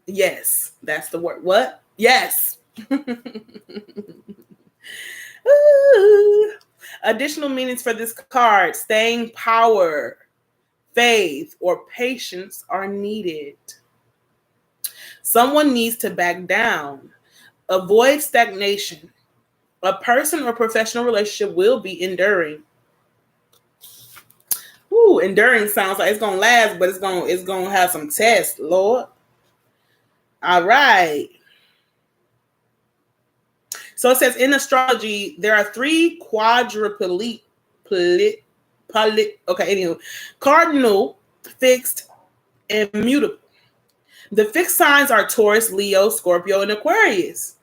Speaker 1: Yes. That's the word. What? Yes. Additional meanings for this card: staying power, faith, or patience are needed. Someone needs to back down. Avoid stagnation. A person or professional relationship will be enduring. Ooh, enduring sounds like it's gonna last, but it's gonna have some tests, Lord. All right. So it says in astrology, there are three cardinal, fixed, and mutable. The fixed signs are Taurus, Leo, Scorpio, and Aquarius.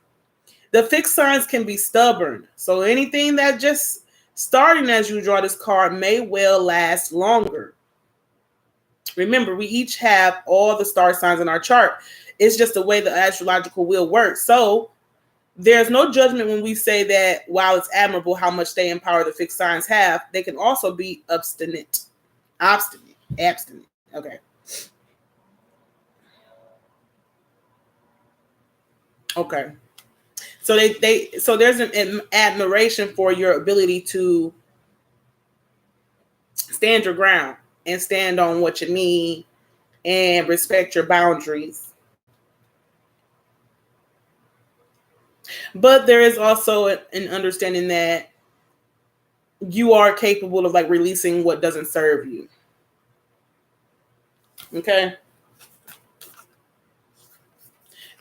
Speaker 1: The fixed signs can be stubborn. So anything that just starting as you draw this card may well last longer. Remember, we each have all the star signs in our chart. It's just the way the astrological wheel works. So there's no judgment when we say that while it's admirable how much staying power the fixed signs have, they can also be abstinent. Okay. Okay. So so there's an admiration for your ability to stand your ground and stand on what you need and respect your boundaries. But there is also an understanding that you are capable of like releasing what doesn't serve you. Okay.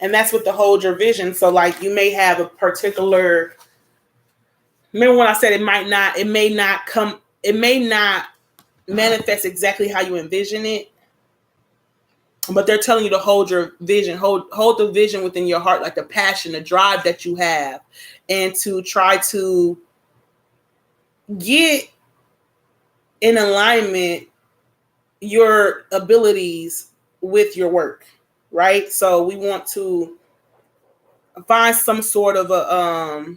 Speaker 1: And that's what the hold your vision. So like you may have a particular, remember when I said it may not manifest exactly how you envision it, but they're telling you to hold your vision, hold the vision within your heart, like the passion, the drive that you have, and to try to get in alignment your abilities with your work, right? So we want to find some sort of a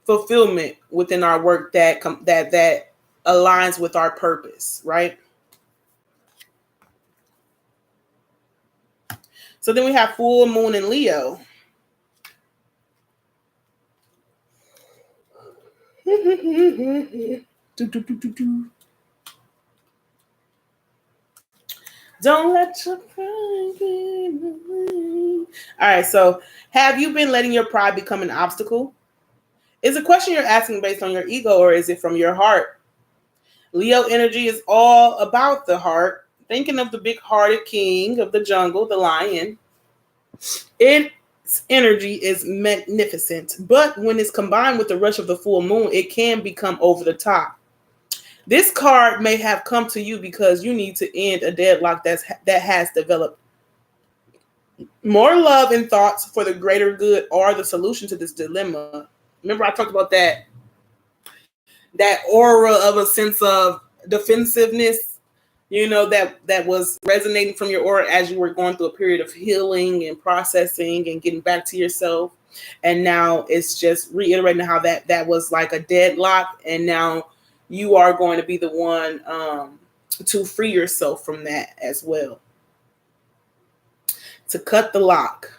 Speaker 1: fulfillment within our work that aligns with our purpose, right? So then we have full moon in Leo. Don't let your pride be in the way. All right, so have you been letting your pride become an obstacle? Is a question you're asking based on your ego, or is it from your heart? Leo energy is all about the heart. Thinking of the big-hearted king of the jungle, the lion. Its energy is magnificent, but when it's combined with the rush of the full moon, it can become over the top. This card may have come to you because you need to end a deadlock that has developed. More love and thoughts for the greater good are the solution to this dilemma. Remember I talked about that aura of a sense of defensiveness, that was resonating from your aura as you were going through a period of healing and processing and getting back to yourself. And now it's just reiterating how that was like a deadlock, and now you are going to be the one to free yourself from that as well. To cut the lock.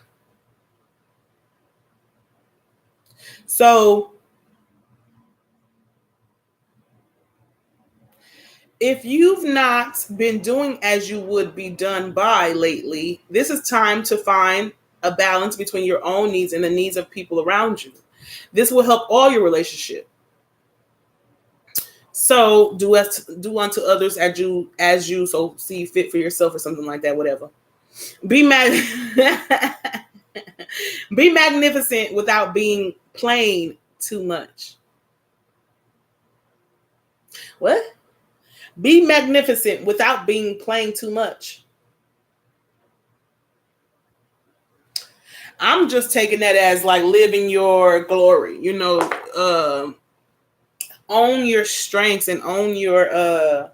Speaker 1: So if you've not been doing as you would be done by lately, this is time to find a balance between your own needs and the needs of people around you. This will help all your relationship. So do unto others as you so see fit for yourself, or something like that, whatever. Be magnificent without being plain too much. What? Be magnificent without being plain too much. I'm just taking that as like living your glory, own your strengths and own your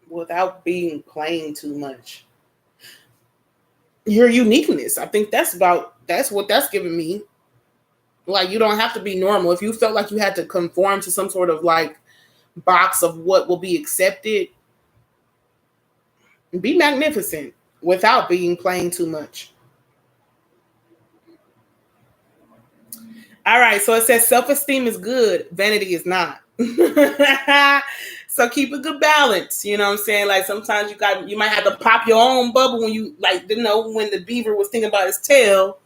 Speaker 1: without being plain too much. Your uniqueness. I think that's what that's giving me. Like, you don't have to be normal. If you felt like you had to conform to some sort of like box of what will be accepted, be magnificent without being plain too much. All right, so it says self-esteem is good, vanity is not. So keep a good balance. You know what I'm saying? Like sometimes you might have to pop your own bubble when you when the beaver was thinking about his tail.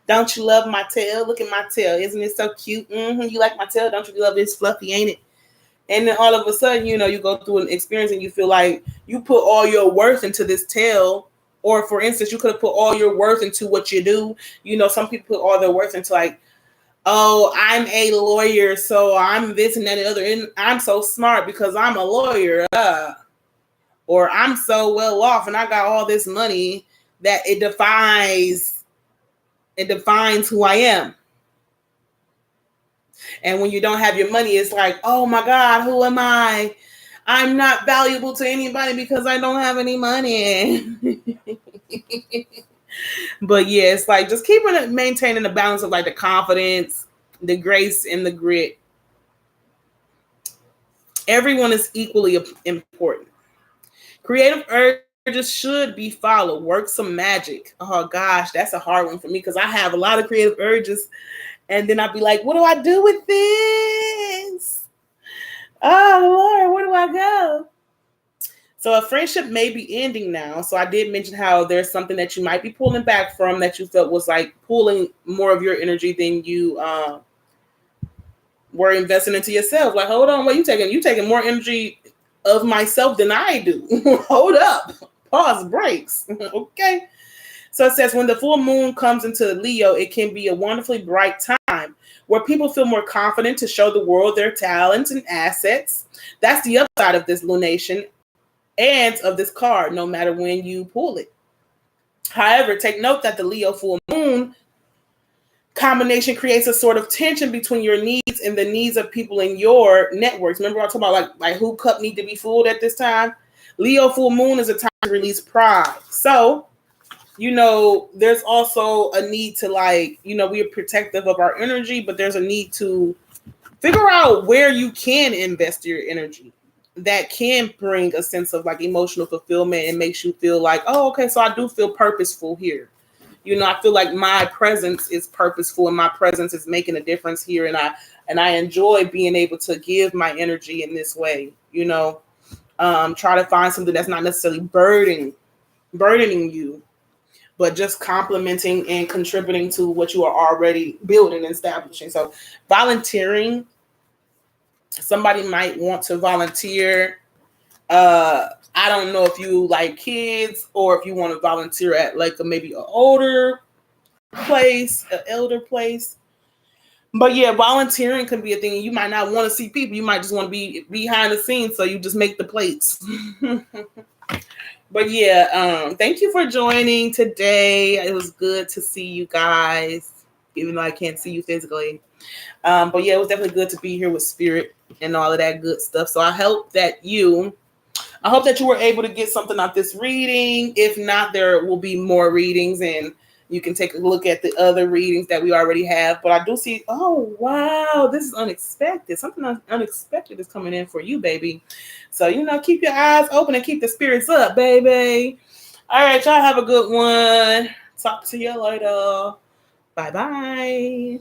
Speaker 1: Don't you love my tail? Look at my tail. Isn't it so cute? You like my tail? Don't you love it? It's fluffy, ain't it? And then all of a sudden, you know, you go through an experience and you feel like you put all your worth into this tail. Or for instance, you could have put all your worth into what you do. You know, some people put all their worth into like, oh, I'm a lawyer, so I'm this and that and the other. And I'm so smart because I'm a lawyer. Or I'm so well off and I got all this money that it defines who I am. And when you don't have your money, it's like, oh my God, who am I? I'm not valuable to anybody because I don't have any money. But yeah, it's like just maintaining the balance of like the confidence, the grace, and the grit. Everyone is equally important. Creative urges should be followed. Work some magic. Oh gosh, that's a hard one for me because I have a lot of creative urges. And then I'd be like, what do I do with this? Oh, Lord, where do I go? So a friendship may be ending now. So I did mention how there's something that you might be pulling back from that you felt was like pulling more of your energy than you were investing into yourself. Like, hold on, what you taking? You taking more energy of myself than I do. Hold up. Pause, breaks. Okay. So it says when the full moon comes into Leo, it can be a wonderfully bright time where people feel more confident to show the world their talents and assets. That's the upside of this lunation and of this card, no matter when you pull it. However, take note that the Leo full moon combination creates a sort of tension between your needs and the needs of people in your networks. Remember I talked about like who cup need to be filled at this time? Leo full moon is a time to release pride. So, you know, there's also a need to like, you know, we are protective of our energy, but there's a need to figure out where you can invest your energy that can bring a sense of like emotional fulfillment and makes you feel like, oh, okay, so I do feel purposeful here. You know, I feel like my presence is purposeful and my presence is making a difference here. And I enjoy being able to give my energy in this way, you know, try to find something that's not necessarily burdening you, but just complementing and contributing to what you are already building and establishing. So volunteering, somebody might want to volunteer. I don't know if you like kids or if you want to volunteer at like maybe an older place, an elder place. But yeah, volunteering can be a thing. You might not want to see people. You might just want to be behind the scenes. So you just make the plates. But yeah, thank you for joining today. It was good to see you guys, even though I can't see you physically. But yeah, it was definitely good to be here with Spirit and all of that good stuff. So I hope that you were able to get something out this reading. If not, there will be more readings and you can take a look at the other readings that we already have. But I do see, oh, wow, this is unexpected. Something unexpected is coming in for you, baby. So, you know, keep your eyes open and keep the spirits up, baby. All right, y'all have a good one. Talk to you later. Bye-bye.